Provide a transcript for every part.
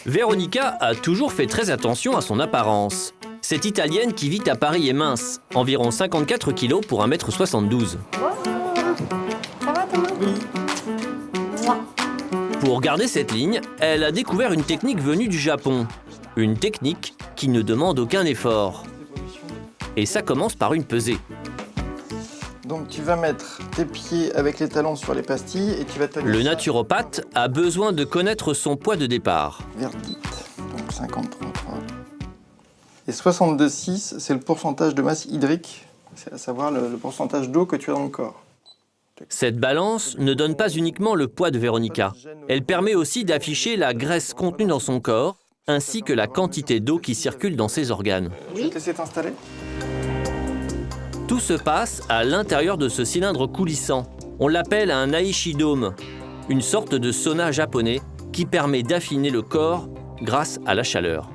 Véronica a toujours fait très attention à son apparence. Cette Italienne qui vit à Paris est mince, environ 54 kg pour 1,72 m. Ça va Thomas? Pour garder cette ligne, elle a découvert une technique venue du Japon. Une technique qui ne demande aucun effort. Et ça commence par une pesée. Donc tu vas mettre tes pieds avec les talons sur les pastilles et tu vas tenir. Le naturopathe a besoin de connaître son poids de départ. Verdict, donc 53,3. Et 62,6, c'est le pourcentage de masse hydrique, c'est à savoir le pourcentage d'eau que tu as dans le corps. Cette balance ne donne pas uniquement le poids de Véronica. Elle permet aussi d'afficher la graisse contenue dans son corps, ainsi que la quantité d'eau qui circule dans ses organes. Je vais te laisser t'installer. Tout se passe à l'intérieur de ce cylindre coulissant. On l'appelle un Aishi Dome, une sorte de sauna japonais qui permet d'affiner le corps grâce à la chaleur.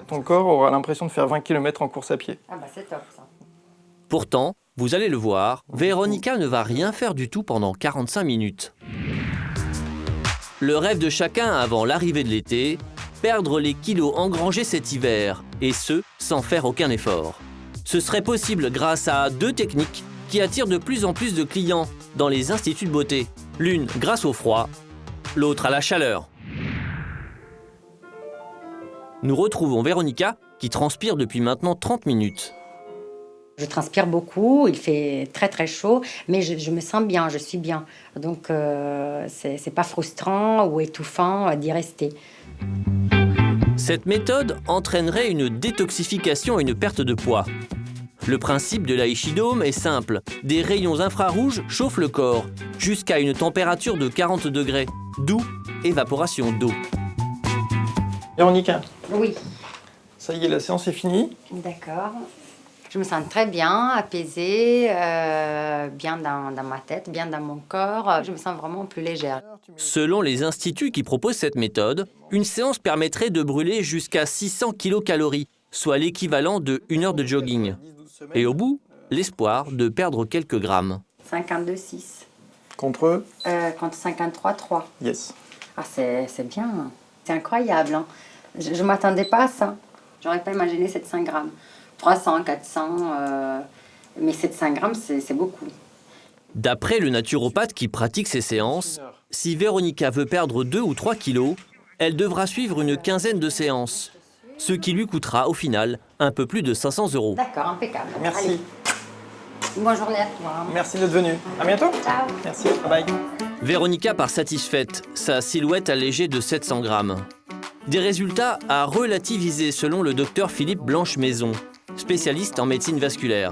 Ton corps aura l'impression de faire 20 km en course à pied. Ah bah c'est top ça. Pourtant, vous allez le voir, Véronica ne va rien faire du tout pendant 45 minutes. Le rêve de chacun avant l'arrivée de l'été, perdre les kilos engrangés cet hiver, et ce, sans faire aucun effort. Ce serait possible grâce à deux techniques qui attirent de plus en plus de clients dans les instituts de beauté. L'une grâce au froid, l'autre à la chaleur. Nous retrouvons Véronica qui transpire depuis maintenant 30 minutes. Je transpire beaucoup, il fait très très chaud, mais je me sens bien, je suis bien. Donc c'est pas frustrant ou étouffant d'y rester. Cette méthode entraînerait une détoxification et une perte de poids. Le principe de l'Aishi Dome est simple. Des rayons infrarouges chauffent le corps jusqu'à une température de 40 degrés, d'où évaporation d'eau. Véronica, Oui, ça y est, la séance est finie. d'accord. Je me sens très bien, apaisée, bien dans ma tête, bien dans mon corps. Je me sens vraiment plus légère. Selon les instituts qui proposent cette méthode, une séance permettrait de brûler jusqu'à 600 kcal, soit l'équivalent de 1 heure de jogging. Et au bout, l'espoir de perdre quelques grammes. 52,6 Contre contre 53,3. Yes. Ah, c'est bien. C'est incroyable. Hein. Je ne m'attendais pas à ça. J'aurais pas imaginé 700 grammes. 300, 400, mais 700 grammes, c'est beaucoup. D'après le naturopathe qui pratique ces séances, si Véronica veut perdre 2 ou 3 kilos, elle devra suivre une quinzaine de séances, ce qui lui coûtera au final un peu plus de 500 €. D'accord, impeccable. Merci. Allez. Bonne journée à toi. Merci d'être venu. À bientôt. Ciao. Merci. Bye bye. Véronica part satisfaite, sa silhouette allégée de 700 grammes. Des résultats à relativiser selon le docteur Philippe Blanche-Maison, spécialiste en médecine vasculaire.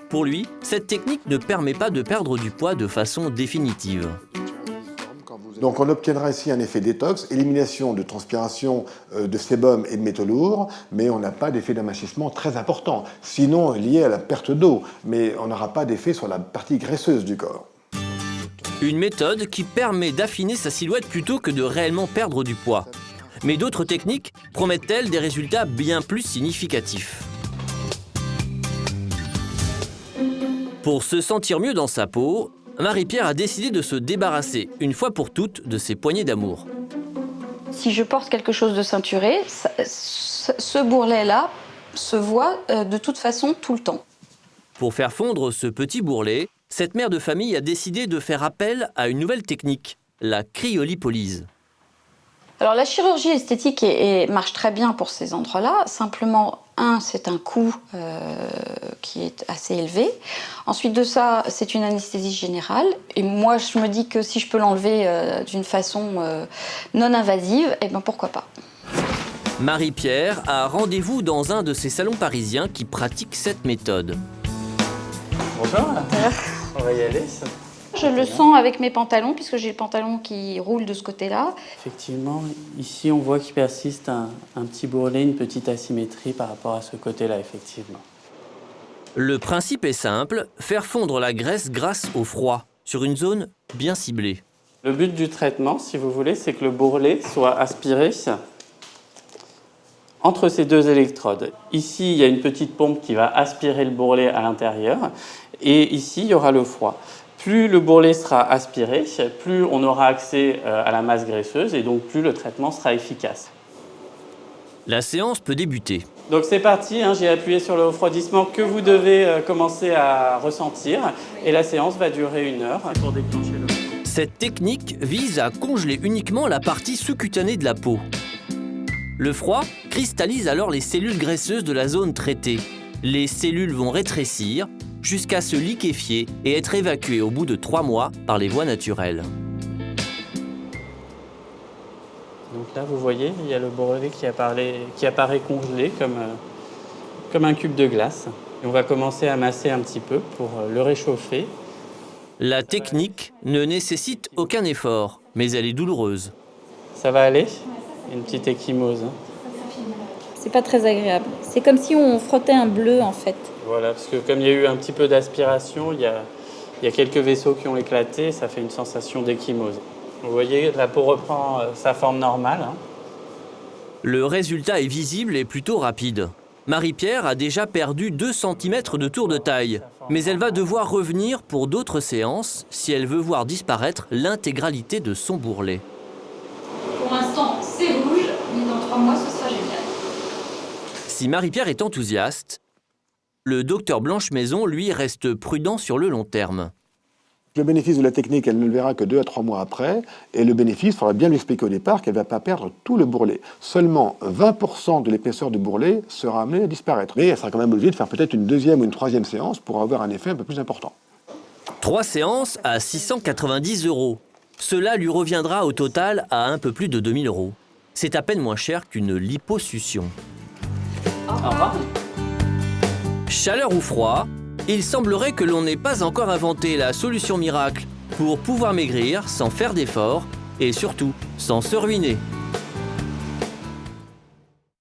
Pour lui, cette technique ne permet pas de perdre du poids de façon définitive. Donc on obtiendra ici un effet détox, élimination de transpiration, de sébum et de métaux lourds, mais on n'a pas d'effet d'amincissement très important, sinon lié à la perte d'eau, mais on n'aura pas d'effet sur la partie graisseuse du corps. Une méthode qui permet d'affiner sa silhouette plutôt que de réellement perdre du poids. Mais d'autres techniques promettent-elles des résultats bien plus significatifs? Pour se sentir mieux dans sa peau, Marie-Pierre a décidé de se débarrasser, une fois pour toutes, de ses poignées d'amour. Si je porte quelque chose de ceinturé, ce bourrelet-là se voit de toute façon tout le temps. Pour faire fondre ce petit bourrelet, cette mère de famille a décidé de faire appel à une nouvelle technique, la cryolipolyse. Alors la chirurgie esthétique marche très bien pour ces endroits-là. Simplement, c'est un coût qui est assez élevé. Ensuite de ça, c'est une anesthésie générale. Et moi, je me dis que si je peux l'enlever d'une façon non invasive, eh ben pourquoi pas. Marie-Pierre a rendez-vous dans un de ces salons parisiens qui pratiquent cette méthode. Bonjour. On va y aller. Je le sens avec mes pantalons, puisque j'ai le pantalon qui roule de ce côté-là. Effectivement, ici on voit qu'il persiste un petit bourrelet, une petite asymétrie par rapport à ce côté-là, effectivement. Le principe est simple, faire fondre la graisse grâce au froid, sur une zone bien ciblée. Le but du traitement, si vous voulez, c'est que le bourrelet soit aspiré entre ces deux électrodes. Ici, il y a une petite pompe qui va aspirer le bourrelet à l'intérieur, et ici, il y aura le froid. Plus le bourrelet sera aspiré, plus on aura accès à la masse graisseuse et donc plus le traitement sera efficace. La séance peut débuter. Donc c'est parti, hein, j'ai appuyé sur le refroidissement que vous devez commencer à ressentir et la séance va durer 1 heure pour déclencher le. Cette technique vise à congeler uniquement la partie sous-cutanée de la peau. Le froid cristallise alors les cellules graisseuses de la zone traitée. Les cellules vont rétrécir jusqu'à se liquéfier et être évacuées au bout de 3 mois par les voies naturelles. Donc là, vous voyez, il y a le bourrelet qui apparaît congelé comme un cube de glace. Et on va commencer à masser un petit peu pour le réchauffer. La technique ne nécessite aucun effort, mais elle est douloureuse. Ça va aller? Une petite ecchymose. C'est pas très agréable. C'est comme si on frottait un bleu en fait. Voilà, parce que comme il y a eu un petit peu d'aspiration, il y a quelques vaisseaux qui ont éclaté, ça fait une sensation d'ecchymose. Vous voyez, la peau reprend sa forme normale. Hein. Le résultat est visible et plutôt rapide. Marie-Pierre a déjà perdu 2 cm de tour de taille, mais elle va devoir revenir pour d'autres séances si elle veut voir disparaître l'intégralité de son bourrelet. Pour l'instant, c'est rouge, mais dans 3 mois, ce sera génial. Si Marie-Pierre est enthousiaste, le docteur Blanche-Maison, lui, reste prudent sur le long terme. Le bénéfice de la technique, elle ne le verra que 2 à 3 mois après. Et le bénéfice, il faudra bien lui expliquer au départ qu'elle ne va pas perdre tout le bourrelet. Seulement 20% de l'épaisseur du bourrelet sera amenée à disparaître. Mais elle sera quand même obligée de faire peut-être une 2e ou une 3e séance pour avoir un effet un peu plus important. 3 séances à 690 €. Cela lui reviendra au total à un peu plus de 2000 €. C'est à peine moins cher qu'une liposuction. Au revoir. Chaleur ou froid, il semblerait que l'on n'ait pas encore inventé la solution miracle pour pouvoir maigrir sans faire d'efforts et surtout sans se ruiner.